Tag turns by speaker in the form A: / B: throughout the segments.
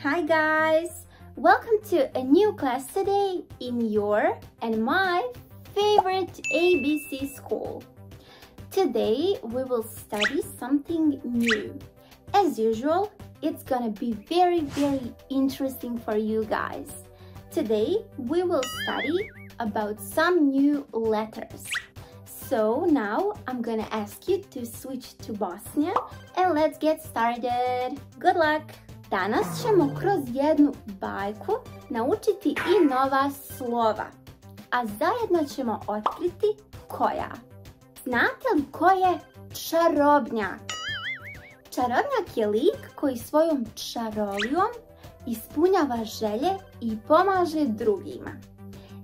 A: Hi guys! Welcome to a new class today in your and my favorite ABC school. Today we will study something new. As usual, it's gonna be very interesting for you guys. Today we will study about some new letters. So now I'm gonna ask you to switch to Bosnian and let's get started. Good luck! Danas ćemo kroz jednu bajku naučiti i nova slova, a zajedno ćemo otkriti koja. Znate li ko je čarobnjak? Čarobnjak je lik koji svojom čarolijom ispunjava želje i pomaže drugima.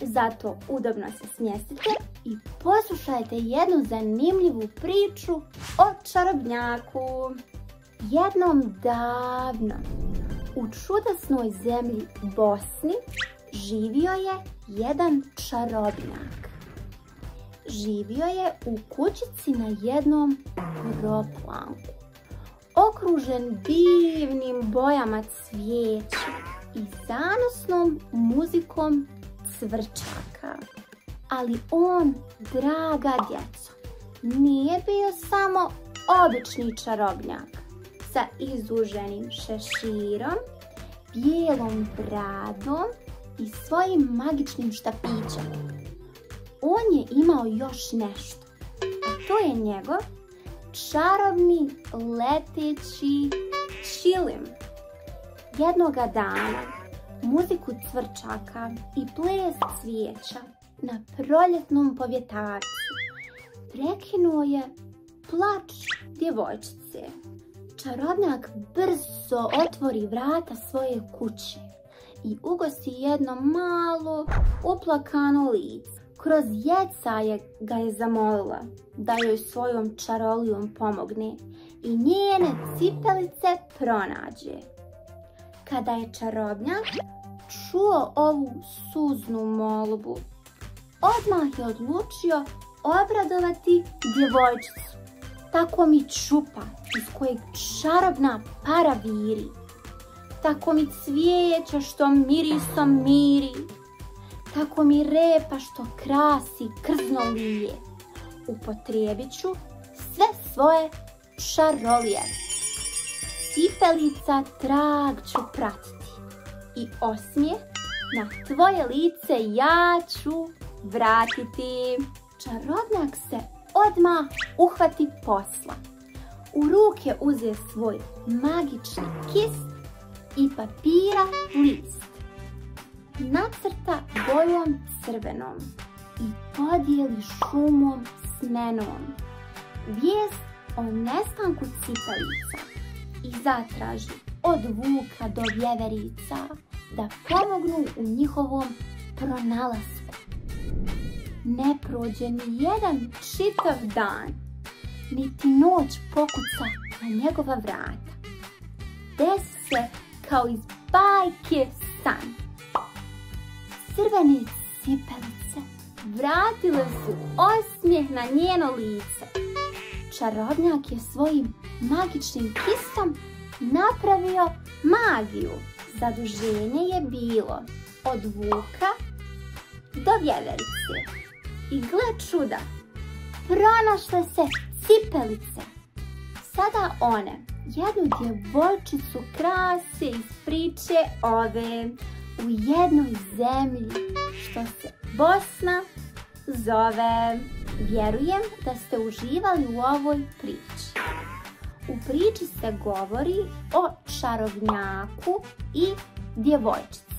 A: Zato udobno se smjestite i poslušajte jednu zanimljivu priču o čarobnjaku. Jednom davno u čudesnoj zemlji Bosni živio je jedan čarobnjak. Živio je u kućici na jednom proplanku, okružen divnim bojama cvijeća i zanosnom muzikom cvrčaka. Ali on, draga djeco, nije bio samo obični čarobnjak sa izuženim šeširom, bijelom bradom i svojim magičnim štapićem. On je imao još nešto, a to je njegov čarobni leteći čilim. Jednoga dana muziku cvrčaka i ples cvijeća na proljetnom povjetarcu prekinuo je plač djevojčice. Čarobnjak brzo otvori vrata svoje kuće i ugosti jedno malo uplakano lice. Kroz jecaje ga je zamolila da joj svojom čarolijom pomogne i njene cipelice pronađe. Kada je čarobnjak čuo ovu suznu molbu, odmah je odlučio obradovati djevojčicu. Tako mi čupa iz kojeg čarobna para viri, tako mi cvijeće što mirisom miri, tako mi repa što krasi krzno lije. Upotrijebit ću sve svoje čarolije. Cipelica trag ću pratiti i osmijeh na tvoje lice ja ću vratiti. Čarobnjak se odmah uhvati posla. U ruke uze svoj magični kist i papira list. Nacrta bojom crvenom i podijeli šumom smenom vijest o nestanku cipelica i zatraži od vuka do vjeverica da pomognu u njihovom pronalasku. Ne prođe ni jedan čitav dan, niti noć pokuca na njegova vrata. Desi se kao iz bajke san. Crvene cipelice vratile su osmijeh na njeno lice. Čarobnjak je svojim magičnim kistom napravio magiju. Zaduženje je bilo od vuka do vjeverice. I gle čuda, pronašle se cipelice. Sada one jednu djevojčicu krase iz priče ove u jednoj zemlji što se Bosna zove. Vjerujem da ste uživali u ovoj priči. U priči se govori o čarobnjaku i djevojčici.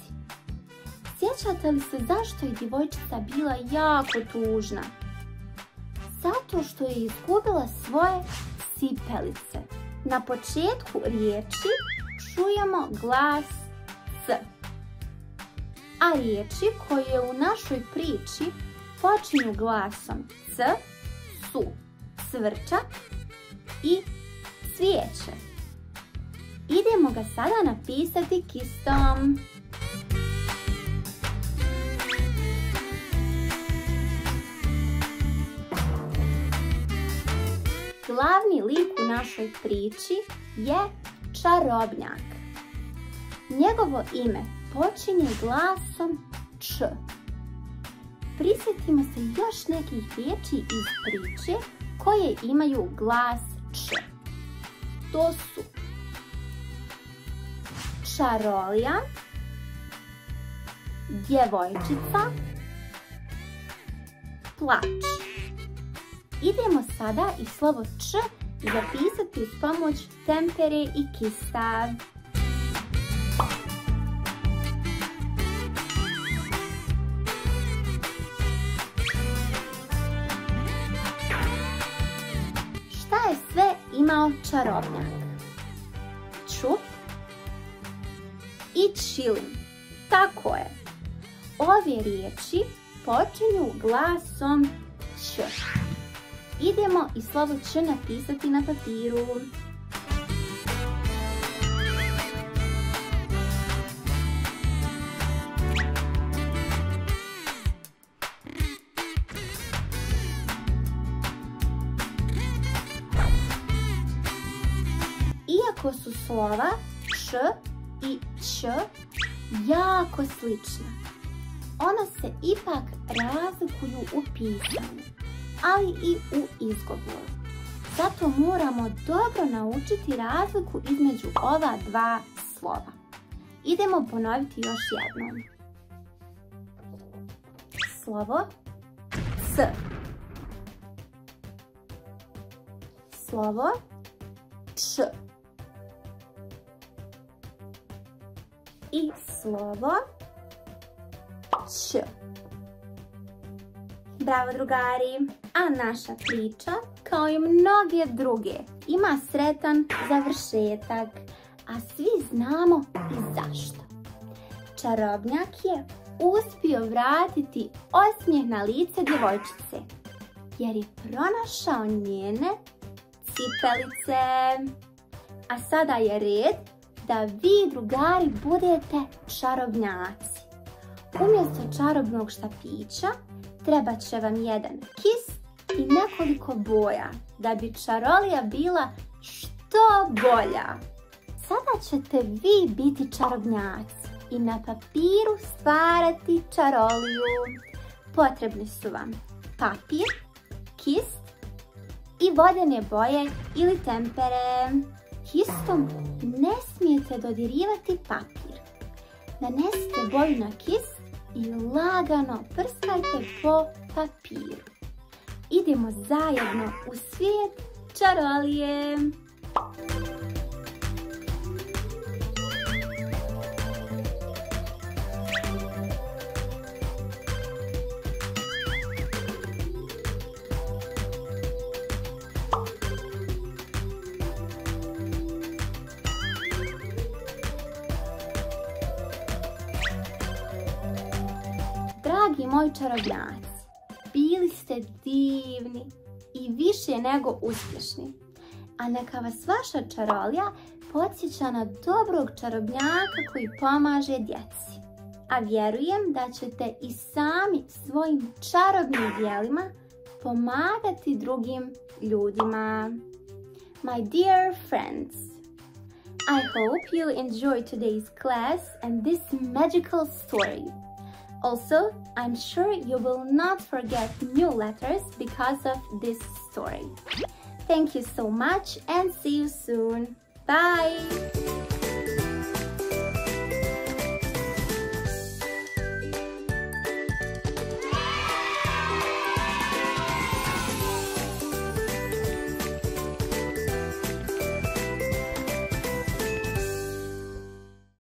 A: Sjećate li se zašto je djevojčica bila jako tužna? Zato što je izgubila svoje cipelice. Na početku riječi čujemo glas C. A riječi koje u našoj priči počinju glasom C su cvrčak i cvijeće. Idemo ga sada napisati kistom. Glavni lik u našoj priči je čarobnjak. Njegovo ime počinje glasom Č. Prisjetimo se još nekih riječi iz priče koje imaju glas Č. To su čarolija, djevojčica, plač. Idemo sada i slovo Č zapisati uz pomoć tempere i kista. Šta je sve imao čarobnjak? Čup i čilin. Tako je. Ove riječi počinju glasom Č. Idemo i slovo Č napisati na papiru. Iako su slova Č i Ć jako slična, ona se ipak razlikuju u pisanju, ali i u izgovoru. Zato moramo dobro naučiti razliku između ova dva slova. Idemo ponoviti još jednom. Slovo C. Slovo Č. I slovo Ć. Bravo drugari! A naša priča, kao i mnoge druge, ima sretan završetak, a svi znamo i zašto. Čarobnjak je uspio vratiti osmijeh na lice djevojčice, jer je pronašao njene cipelice. A sada je red da vi, drugari, budete čarobnjaci. Umjesto čarobnog štapića treba će vam jedan kist i nekoliko boja da bi čarolija bila što bolja. Sada ćete vi biti čarobnjaci i na papiru stvarati čaroliju. Potrebni su vam papir, kist i vodene boje ili tempere. Kistom ne smijete dodirivati papir. Nanesite boju na kist i lagano prskajte po papiru. Idemo zajedno u svijet čarolije. Dragi moji čarobnjaci, bili ste divni i više nego uspješni. A neka vas vaša čarolija podsjeća na dobrog čarobnjaka koji pomaže djeci. A vjerujem da ćete i sami svojim čarobnim djelima pomagati drugim ljudima. My dear friends, I hope you enjoyed today's class and this magical story. Also, I'm sure you will not forget new letters because of this story. Thank you so much and see you soon. Bye!